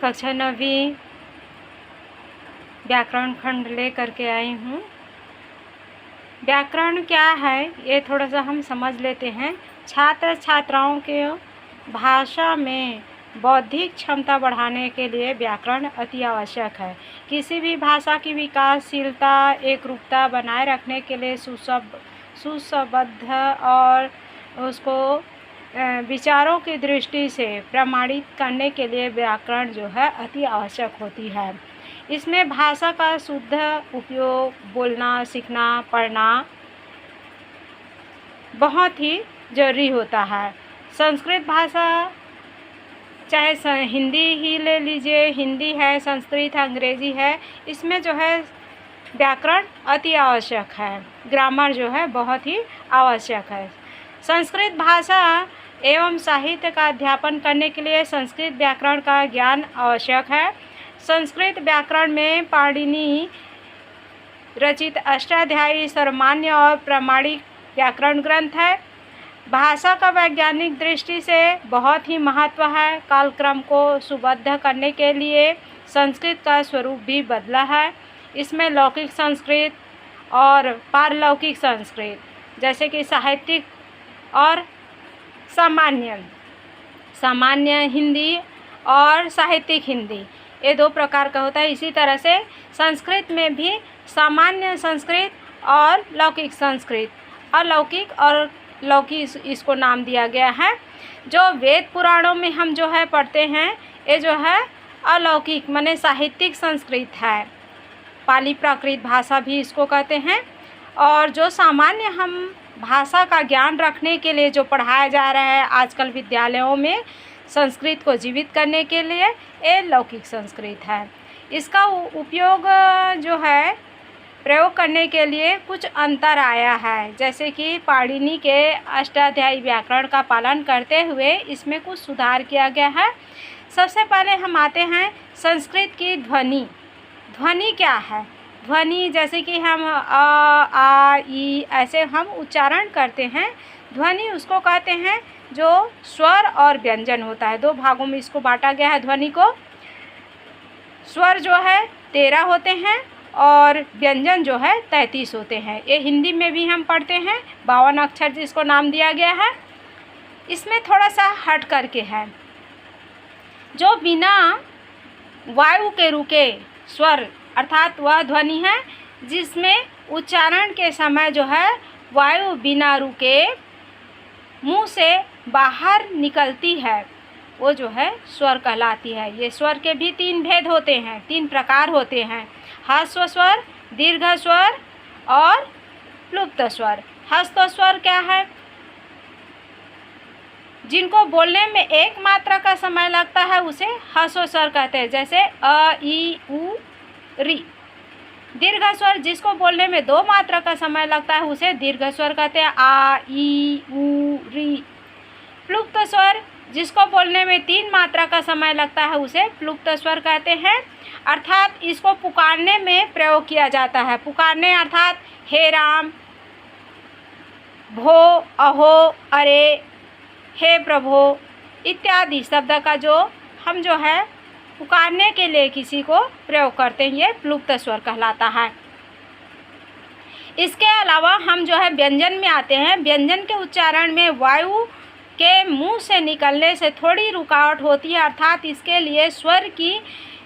कक्षा 9वीं व्याकरण खंड ले करके आई हूँ। व्याकरण क्या है ये थोड़ा सा हम समझ लेते हैं। छात्र छात्राओं के भाषा में बौद्धिक क्षमता बढ़ाने के लिए व्याकरण अति आवश्यक है। किसी भी भाषा की विकासशीलता एकरूपता बनाए रखने के लिए सुसंबद्ध और उसको विचारों की दृष्टि से प्रमाणित करने के लिए व्याकरण जो है अति आवश्यक होती है। इसमें भाषा का शुद्ध उपयोग, बोलना, सीखना, पढ़ना बहुत ही ज़रूरी होता है। संस्कृत भाषा चाहे हिंदी ही ले लीजिए, हिंदी है, संस्कृत है, अंग्रेज़ी है, इसमें जो है व्याकरण अति आवश्यक है। ग्रामर जो है बहुत ही आवश्यक है। संस्कृत भाषा एवं साहित्य का अध्यापन करने के लिए संस्कृत व्याकरण का ज्ञान आवश्यक है। संस्कृत व्याकरण में पाणिनि रचित अष्टाध्यायी सर्वमान्य और प्रामाणिक व्याकरण ग्रंथ है। भाषा का वैज्ञानिक दृष्टि से बहुत ही महत्व है। कालक्रम को सुबद्ध करने के लिए संस्कृत का स्वरूप भी बदला है। इसमें लौकिक संस्कृत और पारलौकिक संस्कृत जैसे कि साहित्यिक और सामान्य हिंदी और साहित्यिक हिंदी ये दो प्रकार का होता है। इसी तरह से संस्कृत में भी सामान्य संस्कृत और लौकिक संस्कृत, अलौकिक और लौकिक इसको नाम दिया गया है। जो वेद पुराणों में हम जो है पढ़ते हैं ये जो है अलौकिक माने साहित्यिक संस्कृत है। पाली प्राकृत भाषा भी इसको कहते हैं। और जो सामान्य हम भाषा का ज्ञान रखने के लिए जो पढ़ाया जा रहा है आजकल विद्यालयों में संस्कृत को जीवित करने के लिए ये लौकिक संस्कृत है। इसका उपयोग जो है प्रयोग करने के लिए कुछ अंतर आया है। जैसे कि पाणिनि के अष्टाध्यायी व्याकरण का पालन करते हुए इसमें कुछ सुधार किया गया है। सबसे पहले हम आते हैं संस्कृत की ध्वनि। ध्वनि क्या है? ध्वनि जैसे कि हम अ, आ, ई ऐसे हम उच्चारण करते हैं। ध्वनि उसको कहते हैं जो स्वर और व्यंजन होता है। दो भागों में इसको बांटा गया है ध्वनि को। स्वर जो है 13 होते हैं और व्यंजन जो है 33 होते हैं। ये हिंदी में भी हम पढ़ते हैं 52 अक्षर जिसको नाम दिया गया है। इसमें थोड़ा सा हट करके है जो बिना वायु के रुके स्वर अर्थात वह ध्वनि है जिसमें उच्चारण के समय जो है वायु बिना रुके मुंह से बाहर निकलती है वो जो है स्वर कहलाती है। ये स्वर के भी 3 भेद होते हैं, 3 प्रकार होते हैं। ह्रस्व स्वर, दीर्घ स्वर और प्लुप्त स्वर। ह्रस्व स्वर क्या है? जिनको बोलने में 1 मात्रा का समय लगता है उसे ह्रस्व स्वर कहते हैं। जैसे अ, ई, उ, री। दीर्घ स्वर जिसको बोलने में 2 मात्रा का समय लगता है उसे दीर्घ स्वर कहते हैं। आ, ई, उ, री। प्लुप्त स्वर जिसको बोलने में 3 मात्रा का समय लगता है उसे प्लुप्त स्वर कहते हैं। अर्थात इसको पुकारने में प्रयोग किया जाता है। पुकारने अर्थात हे राम, भो, अहो, अरे, हे प्रभो इत्यादि शब्द का जो हम जो है पुकारने के लिए किसी को प्रयोग करते हैं ये प्लुप्त स्वर कहलाता है। इसके अलावा हम जो है व्यंजन में आते हैं। व्यंजन के उच्चारण में वायु के मुंह से निकलने से थोड़ी रुकावट होती है अर्थात इसके लिए स्वर की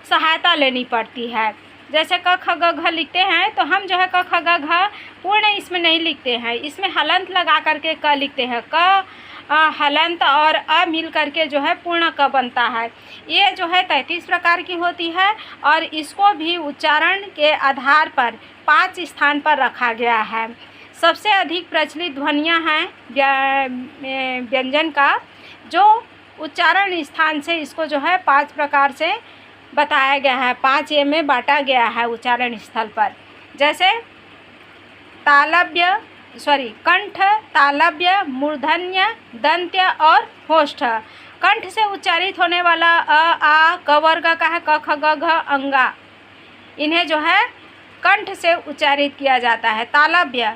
सहायता लेनी पड़ती है। जैसे क ख ग घ लिखते हैं तो हम जो है क ख ग घ पूर्ण इसमें नहीं लिखते हैं, इसमें हलंत लगा करके क लिखते हैं। क हलंत और अ मिल करके जो है पूर्ण क बनता है। ये जो है 33 प्रकार की होती है और इसको भी उच्चारण के आधार पर 5 स्थान पर रखा गया है। सबसे अधिक प्रचलित ध्वनियाँ हैं व्यंजन का जो उच्चारण स्थान से इसको जो है 5 प्रकार से बताया गया है। 5 ए में बांटा गया है उच्चारण स्थल पर। जैसे कंठ, तालव्य, मूर्धन्य, दंत्य और होष्ठ। कंठ से उच्चारित होने वाला अ, आ, क वर्ग का है क ख ग घ अंगा, इन्हें जो है कंठ से उच्चारित किया जाता है। तालव्य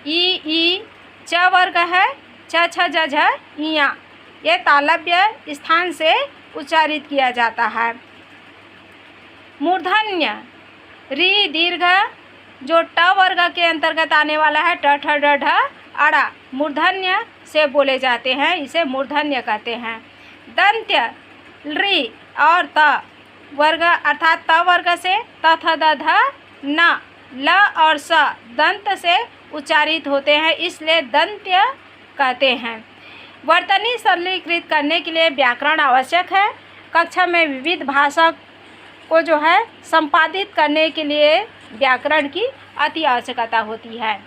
ई, च वर्ग है छ छ ज झ इया, ये तालव्य स्थान से उच्चारित किया जाता है। मूर्धन्य री दीर्घ जो ट वर्ग के अंतर्गत आने वाला है, ट ठ ड ढ अड़ा, मूर्धन्य से बोले जाते हैं, इसे मूर्धन्य कहते हैं। दंत्य री और त वर्ग अर्थात त वर्ग से त थ द ध न, ल और स दंत से उच्चारित होते हैं, इसलिए दंत्य कहते हैं। वर्तनी सरलीकृत करने के लिए व्याकरण आवश्यक है। कक्षा में विविध भाषा को जो है संपादित करने के लिए व्याकरण की अति आवश्यकता होती है।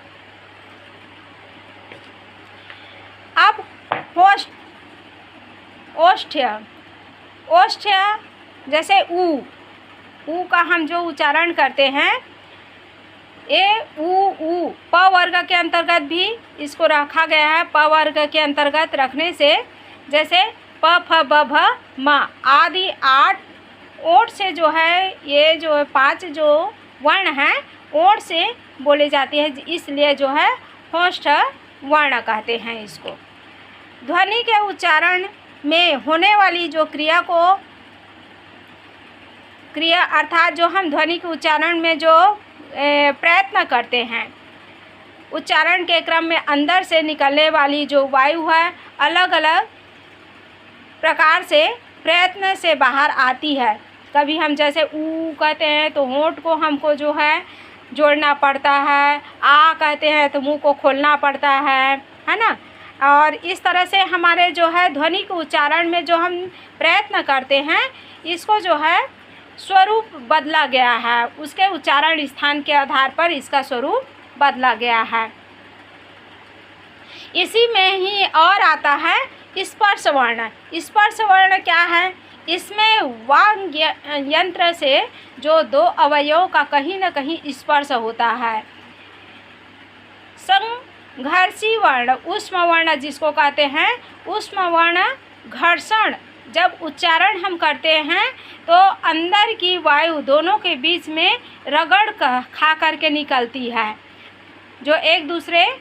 अब ओष्ठ्य, ओष्ठ्य जैसे ऊ का हम जो उच्चारण करते हैं, ए ऊ प वर्ग के अंतर्गत भी इसको रखा गया है। प वर्ग के अंतर्गत रखने से जैसे प फ ब भ म आदि 8 ओठ से जो है, ये जो 5 जो वर्ण हैं ओठ से बोले जाती है, इसलिए जो है होष्ठ वर्ण कहते हैं इसको। ध्वनि के उच्चारण में होने वाली जो क्रिया अर्थात जो हम ध्वनि के उच्चारण में जो प्रयत्न करते हैं, उच्चारण के क्रम में अंदर से निकलने वाली जो वायु है अलग अलग प्रकार से प्रयत्न से बाहर आती है। कभी हम जैसे ऊ कहते हैं तो होंठ को हमको जो है जोड़ना पड़ता है, आ कहते हैं तो मुंह को खोलना पड़ता है ना। और इस तरह से हमारे जो है ध्वनि के उच्चारण में जो हम प्रयत्न करते हैं, इसको जो है स्वरूप बदला गया है, उसके उच्चारण स्थान के आधार पर इसका स्वरूप बदला गया है। इसी में ही और आता है स्पर्श वर्ण। स्पर्श वर्ण क्या है? इसमें वांग यंत्र से जो 2 अवयवों का कहीं न कहीं स्पर्श होता है। संघर्षी वर्ण, ऊष्म वर्ण जिसको कहते हैं, ऊष्म वर्ण घर्षण जब उच्चारण हम करते हैं तो अंदर की वायु दोनों के बीच में रगड़ खा करके निकलती है, जो एक दूसरे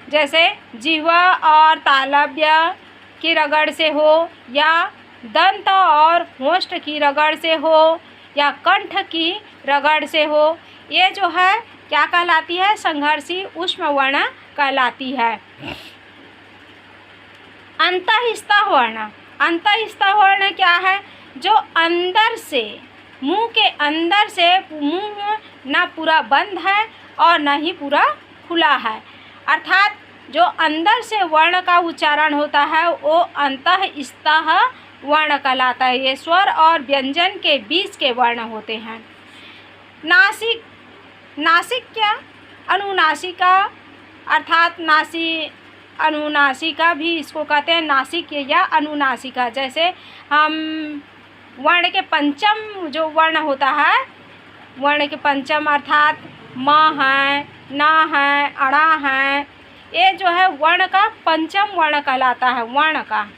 जैसे जिह्वा और तालव्य की रगड़ से हो, या दंत और होष्ठ की रगड़ से हो, या कंठ की रगड़ से हो, ये जो है क्या कहलाती है? संघर्षी ऊष्म वर्ण कहलाती है। अंतःस्थ वर्ण, अंतःस्थ वर्ण क्या है? जो अंदर से, मुंह के अंदर से, मुंह ना पूरा बंद है और ना ही पूरा खुला है, अर्थात जो अंदर से वर्ण का उच्चारण होता है वो अंतःस्थ वर्ण कहलाता है। ये स्वर और व्यंजन के बीच के वर्ण होते हैं। नासिक, नासिक क्या? अनुनासिका, अर्थात अनुनासिका भी इसको कहते हैं, नासिक या अनुनासिका। जैसे हम वर्ण के पंचम जो वर्ण होता है, वर्ण के पंचम अर्थात म है, न है, अणा है, ये जो है वर्ण का पंचम वर्ण कहलाता है। वर्ण का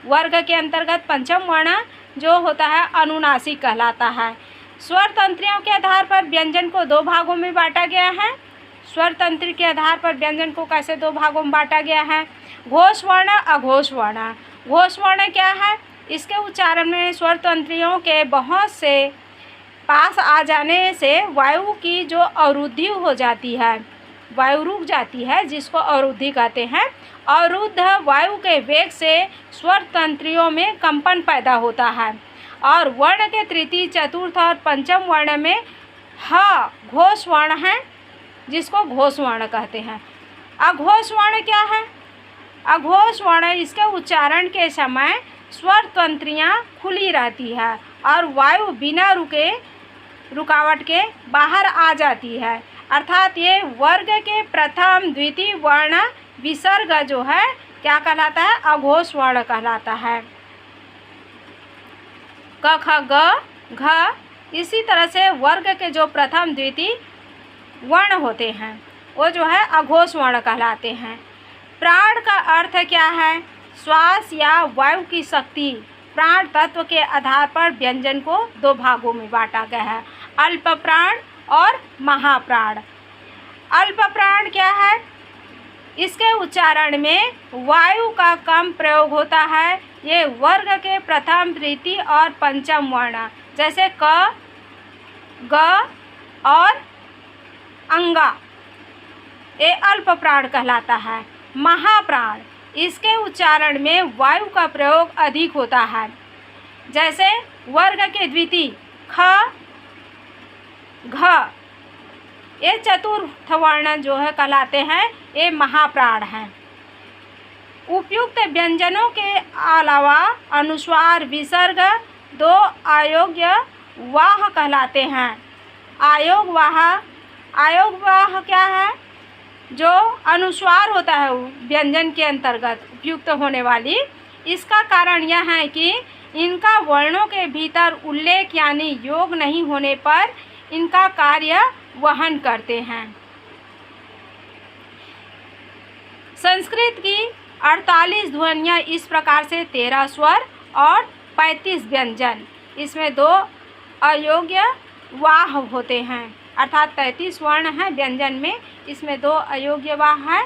वर्ग के अंतर्गत पंचम वर्ण जो होता है अनुनासिक कहलाता है। स्वर तंत्रियों के आधार पर व्यंजन को 2 भागों में बांटा गया है। स्वर तंत्र के आधार पर व्यंजन को कैसे 2 भागों में बांटा गया है? घोष वर्ण, अघोष वर्ण। घोष वर्ण क्या है? इसके उच्चारण में स्वर तंत्रियों के बहुत से पास आ जाने से वायु की जो अवरुद्धि हो जाती है, वायु रुक जाती है, जिसको अवरुद्धि कहते हैं। अवरुद्ध वायु के वेग से स्वर तंत्रियों में कंपन पैदा होता है। और वर्ण के तृतीय, चतुर्थ और पंचम वर्ण में ह घोष वर्ण है, जिसको घोष वर्ण कहते हैं। अघोष वर्ण क्या है? अघोष वर्ण इसके उच्चारण के समय स्वर तंत्रियाँ खुली रहती है और वायु बिना रुकावट के बाहर आ जाती है, अर्थात ये वर्ग के प्रथम द्वितीय वर्ण विसर्ग जो है क्या कहलाता है? अघोष वर्ण कहलाता है। क ख ग घ, इसी तरह से वर्ग के जो प्रथम द्वितीय वर्ण होते हैं वो जो है अघोष वर्ण कहलाते हैं। प्राण का अर्थ क्या है? श्वास या वायु की शक्ति। प्राण तत्व के आधार पर व्यंजन को 2 भागों में बांटा गया है, अल्प प्राण और महाप्राण। अल्प प्राण क्या है? इसके उच्चारण में वायु का कम प्रयोग होता है। ये वर्ग के प्रथम, तृतीय और पंचम वर्ण जैसे क, ग और अंगा, ये अल्प प्राण कहलाता है। महाप्राण, इसके उच्चारण में वायु का प्रयोग अधिक होता है। जैसे वर्ग के द्वितीय ख, घ, ये चतुर्थ वर्ण जो है कहलाते हैं, ये महाप्राण हैं। उपयुक्त व्यंजनों के अलावा अनुस्वार विसर्ग दो अयोग्य वाह कहलाते हैं। अयोग्य वाह क्या है? जो अनुस्वार होता है व्यंजन के अंतर्गत उपयुक्त होने वाली। इसका कारण यह है कि इनका वर्णों के भीतर उल्लेख यानी योग नहीं होने पर इनका कार्य वहन करते हैं। संस्कृत की 48 ध्वनियाँ इस प्रकार से 13 स्वर और 35 व्यंजन, इसमें 2 अयोग्य वाह होते हैं, अर्थात 33 वर्ण हैं व्यंजन में, इसमें 2 अयोग्य वाह हैं।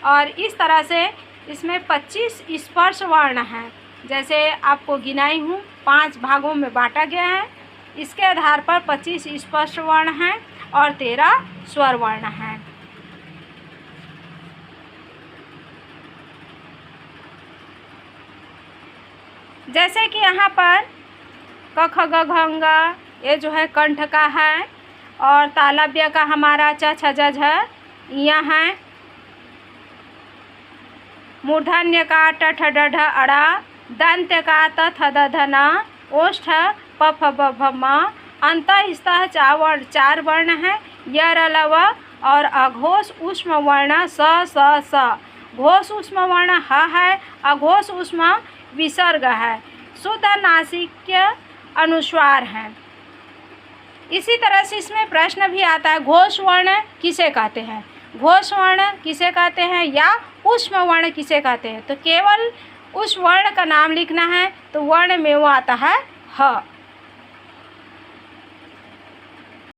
और इस तरह से इसमें 25 स्पर्श वर्ण हैं। जैसे आपको गिनाई हूँ, 5 भागों में बांटा गया है। इसके आधार पर 25 स्पर्श वर्ण हैं और 13 स्वर वर्ण हैं। जैसे कि यहाँ पर क ख ग घ ङ ये जो है कंठ का है, और तालव्य का हमारा च छ ज झ यहाँ है। मूर्धन्य का ट ठ ड ढ अड़ा, दंत्य का त थ द ध न, ओष्ठ प फ ब भ म, अंतःस्थः 4 वर्ण हैं। य र ल व और अघोष ऊष्म वर्ण स स स। घोष ऊष्म वर्ण ह है, अघोष ऊष्म विसर्ग है। शुद्ध नासिक्य अनुस्वार हैं। इसी तरह से इसमें प्रश्न भी आता है, घोष वर्ण किसे कहते हैं? घोष वर्ण किसे कहते हैं या ऊष्म वर्ण किसे कहते हैं? तो केवल उस वर्ण का नाम लिखना है, तो वर्ण में वो आता है ह।